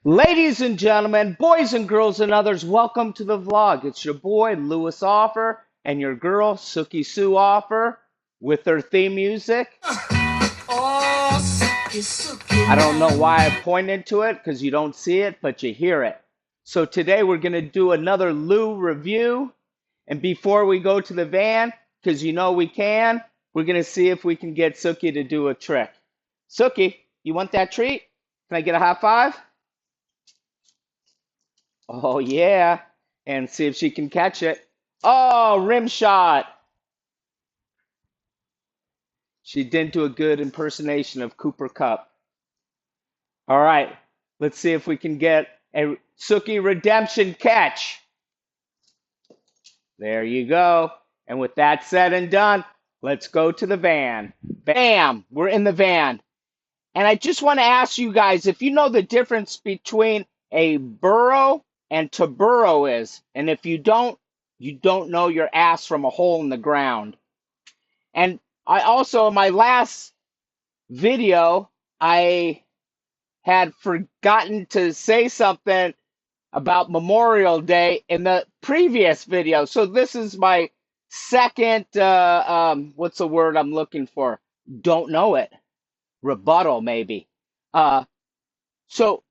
Ladies and gentlemen, boys and girls and others, welcome to the vlog. It's your boy Lewis Offer and your girl Suki Sue Offer with their theme music. Oh, sucky, sucky I don't know man. why I pointed to it because you don't see it, but you hear it. So today we're going to do another Lou review. And before we go to the van, because you know we can, we're going to see if we can get Suki to do a trick. Suki, you want that treat? Can I get a high five? Oh, yeah. And see if she can catch it. Oh, rim shot. She didn't do a good impersonation of Cooper Cup. All right. Let's see if we can get a Suki redemption catch. There you go. And with that said and done, let's go to the van. Bam! We're in the van. And I just want to ask you guys if you know the difference between a burrow and to burrow is. And if you don't know your ass from a hole in the ground. And I also, in my last video, I had forgotten to say something about Memorial Day in the previous video. So this is my second, what's the word I'm looking for? Don't know it. Rebuttal, maybe. Uh, so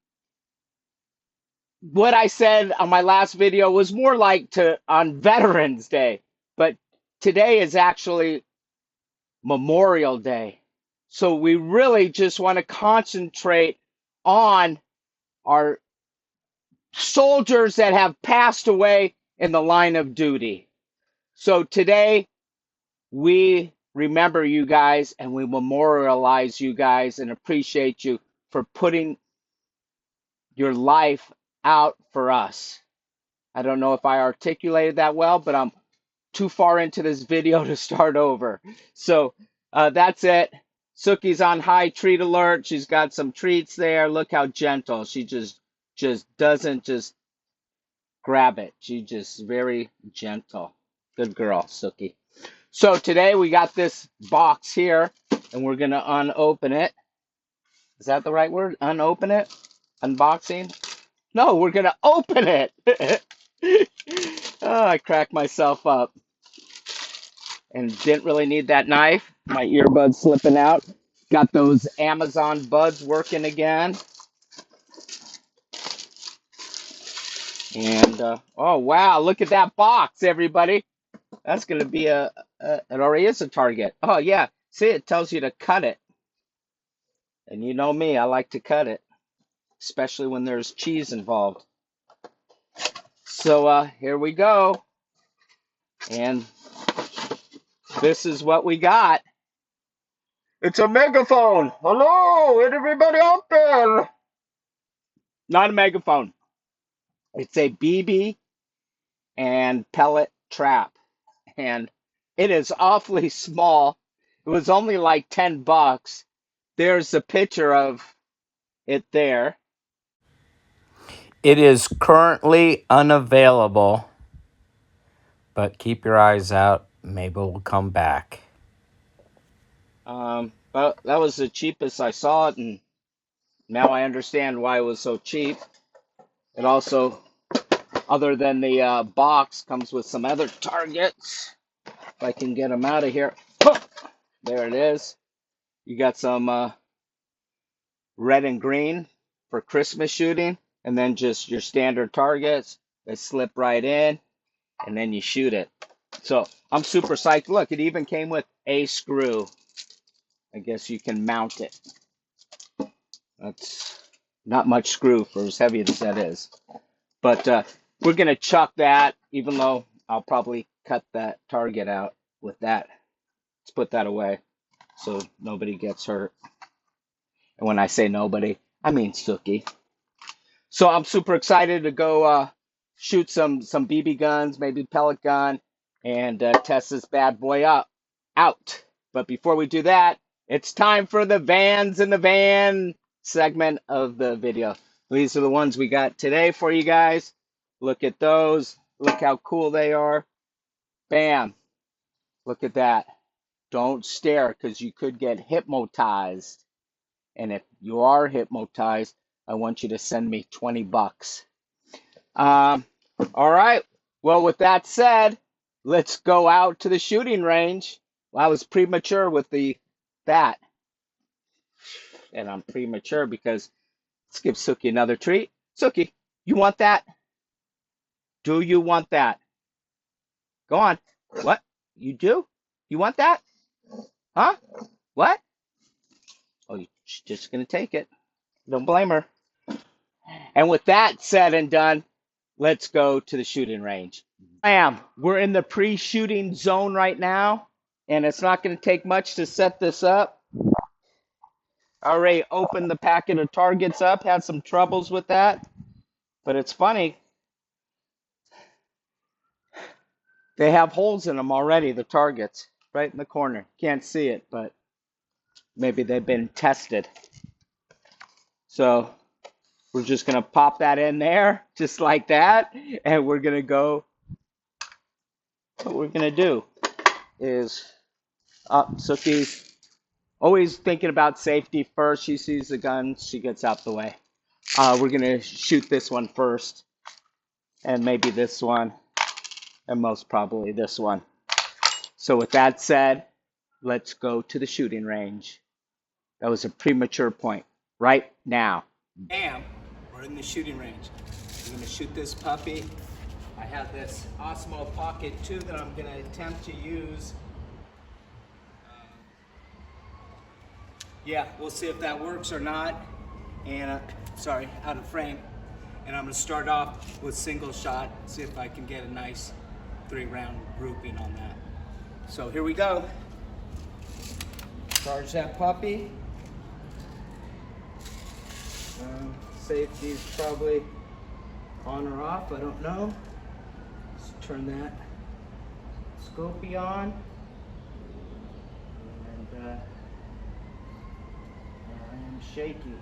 what I said on my last video was more like to on Veterans Day, but today is actually Memorial Day. So we really just want to concentrate on our soldiers that have passed away in the line of duty. So today we remember you guys and we memorialize you guys and appreciate you for putting your life out for us. I don't know if I articulated that well, but I'm too far into this video to start over. So that's it. Suki's on high treat alert. She's got some treats there. Look how gentle. She just doesn't just grab it. She just very gentle. Good girl, Suki. So today we got this box here and we're gonna unopen it. Is that the right word? Unopen it? Unboxing? No, we're gonna open it. Oh, I cracked myself up and didn't really need that knife. My earbuds slipping out. Got those Amazon buds working again. And oh wow, look at that box, everybody. That's gonna be it already is a target. Oh yeah, see it tells you to cut it. And you know me, I like to cut it, especially when there's cheese involved. So here we go. And this is what we got. It's a megaphone. Hello, everybody out there. Not a megaphone. It's a BB and pellet trap. And it is awfully small. It was only like 10 bucks. There's a picture of it there. It is currently unavailable, but keep your eyes out. Maybe we'll come back. But that was the cheapest I saw it, and now I understand why it was so cheap. It also, other than the box, comes with some other targets. If I can get them out of here. There it is. You got some red and green for Christmas shooting, and then just your standard targets. They slip right in, and then you shoot it. So I'm super psyched. Look, it even came with a screw. I guess you can mount it. That's not much screw for as heavy as that is. But we're going to chuck that, even though I'll probably cut that target out with that. Let's put that away so nobody gets hurt. And when I say nobody, I mean Suki. So I'm super excited to go shoot some BB guns, maybe pellet gun, and test this bad boy out. But before we do that, it's time for the vans in the van segment of the video. These are the ones we got today for you guys. Look at those. Look how cool they are. Bam. Look at that. Don't stare because you could get hypnotized. And if you are hypnotized, I want you to send me 20 bucks. Um, all right. Well, with that said, let's go out to the shooting range. Well, I was premature with that, and I'm premature because let's give Suki another treat. Suki, you want that? Do you want that? Go on. What? You do? You want that? Huh? What? Oh, she's just gonna take it. Don't blame her. And with that said and done, let's go to the shooting range. Bam! We're in the pre-shooting zone right now, and it's not going to take much to set this up. I already opened the packet of targets up, had some troubles with that, but it's funny. They have holes in them already, the targets, right in the corner. Can't see it, but maybe they've been tested. So we're just going to pop that in there, just like that, and we're going to go. What we're going to do is, Suki's always thinking about safety first. She sees the gun, she gets out the way. We're going to shoot this one first, and maybe this one, and most probably this one. So with that said, let's go to the shooting range. That was a premature point. Right now. Bam! We're in the shooting range. I'm going to shoot this puppy. I have this Osmo Pocket 2 that I'm going to attempt to use. Yeah, we'll see if that works or not. And sorry, out of frame. And I'm gonna start off with single shot, see if I can get a nice 3-round grouping on that. So here we go. Charge that puppy. Safety's probably on or off, I don't know. Let's turn that scopey on. And I am shaky.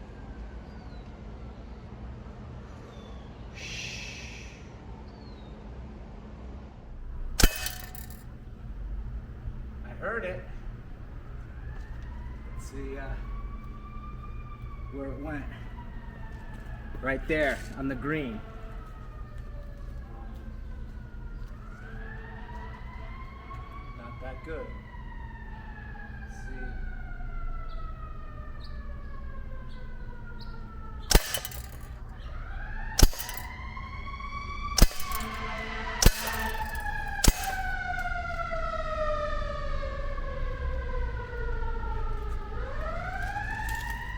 I heard it. Let's see where it went. Right there on the green. Not that good. Let's see.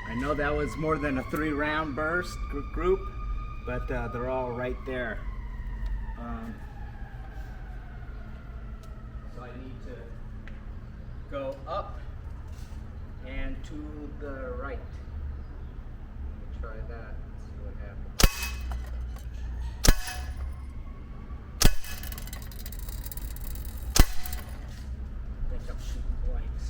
I know that was more than a 3-round burst group, but they're all right there. So I need to go up and to the right. Let me try that, see what happens. I think I'm shooting blanks.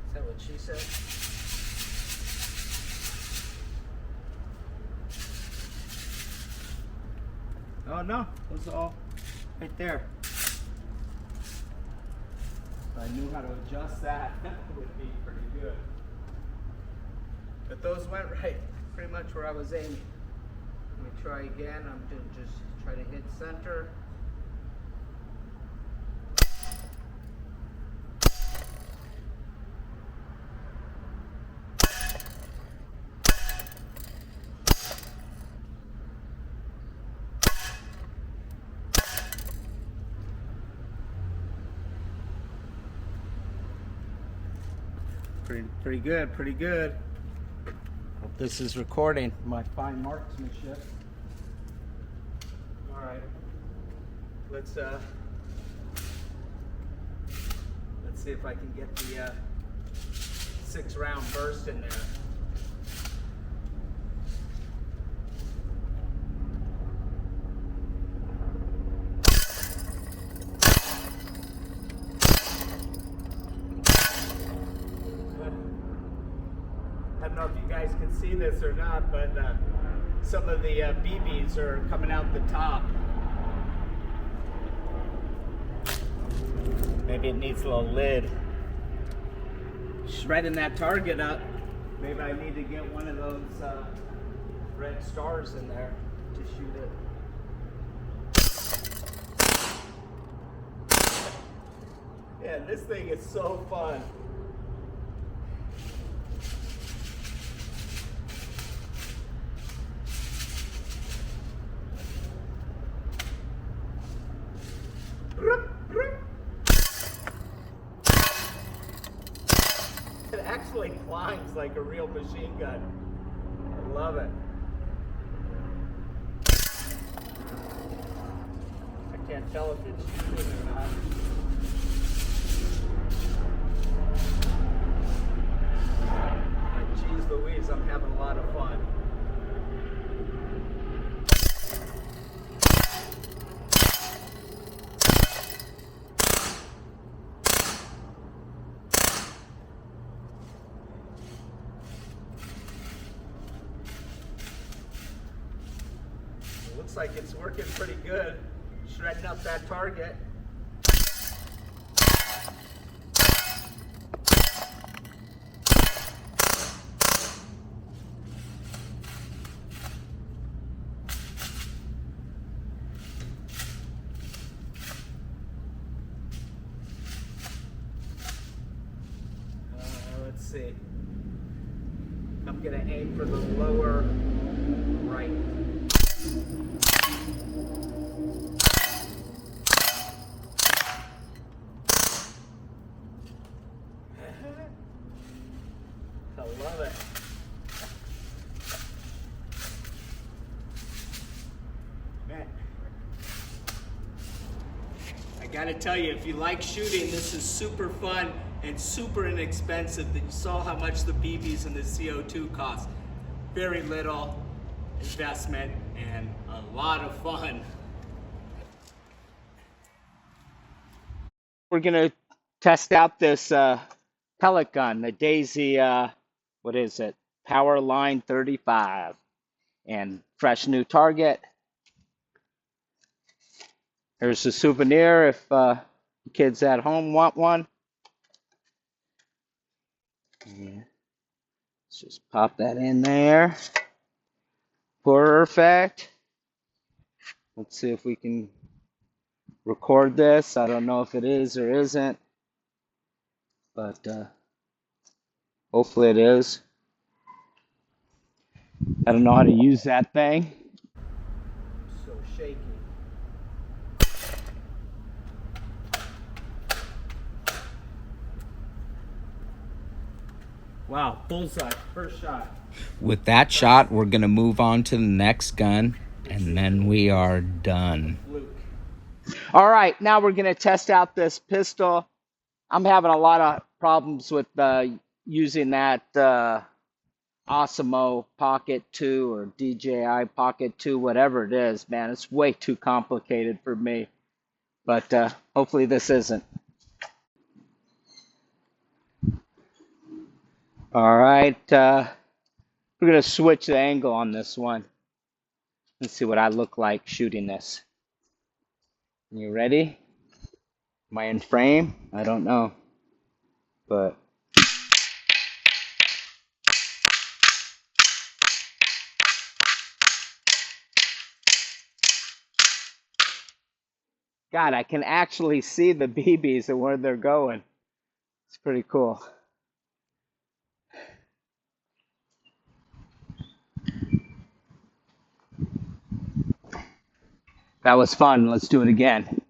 Is that what she said? Oh no, it was all right there. If I knew how to adjust that, that would be pretty good. But those went right, pretty much where I was aiming. Let me try again. I'm going to just try to hit center. Pretty good, pretty good. Hope this is recording my fine marksmanship. All right, let's see if I can get the 6-round burst in there. I don't know if you guys can see this or not, but some of the BBs are coming out the top. Maybe it needs a little lid. Shredding that target up. Maybe I need to get one of those red stars in there to shoot it. Yeah, this thing is so fun. It actually climbs like a real machine gun. I love it. I can't tell if it's shooting or not. But geez Louise, I'm having a lot of fun. Looks like it's working pretty good. Shredding up that target. Let's see. I'm gonna aim for the lower right. I love it. Man, I gotta tell you, if you like shooting, this is super fun and super inexpensive. You saw how much the BBs and the CO2 cost. Very little investment and a lot of fun. We're gonna test out this pellet gun, the Daisy, what is it? Power Line 35, and fresh new target. Here's a souvenir if kids at home want one. Yeah. Let's just pop that in there. Perfect. Let's see if we can record this. I don't know if it is or isn't, but hopefully it is. I don't know how to use that thing. So shaky. Wow, bullseye, first shot. With that shot, we're going to move on to the next gun, and then we are done. All right, now we're going to test out this pistol. I'm having a lot of problems with using that Osmo Pocket 2 or DJI Pocket 2, whatever it is, man. It's way too complicated for me. But hopefully this isn't. All right, we're going to switch the angle on this one. Let's see what I look like shooting this. You ready? Am I in frame? I don't know. But God, I can actually see the BBs and where they're going. It's pretty cool. That was fun. Let's do it again.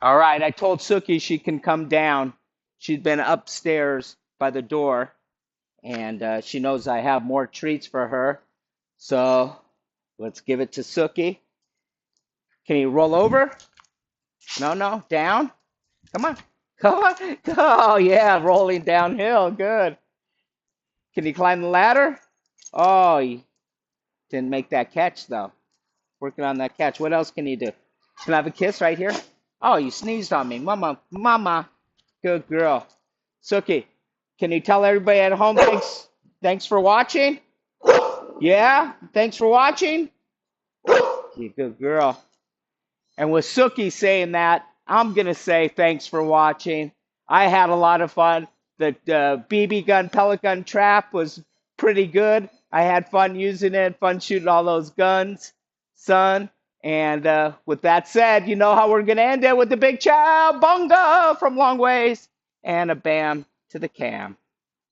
All right, I told Suki she can come down. She's been upstairs by the door, and she knows I have more treats for her. So let's give it to Suki. Can you roll over? No, down. Come on. Come on. Oh, yeah, rolling downhill. Good. Can you climb the ladder? Oh, you didn't make that catch, though. Working on that catch. What else can you do? Can I have a kiss right here? Oh, you sneezed on me. Mama, mama. Good girl. Suki, can you tell everybody at home thanks for watching? Yeah? Thanks for watching? You good girl. And with Suki saying that, I'm going to say thanks for watching. I had a lot of fun. The BB gun, pellet gun trap was pretty good. I had fun using it, fun shooting all those guns, son. And with that said, you know how we're going to end it with the big chow bunga from long ways and a bam to the cam.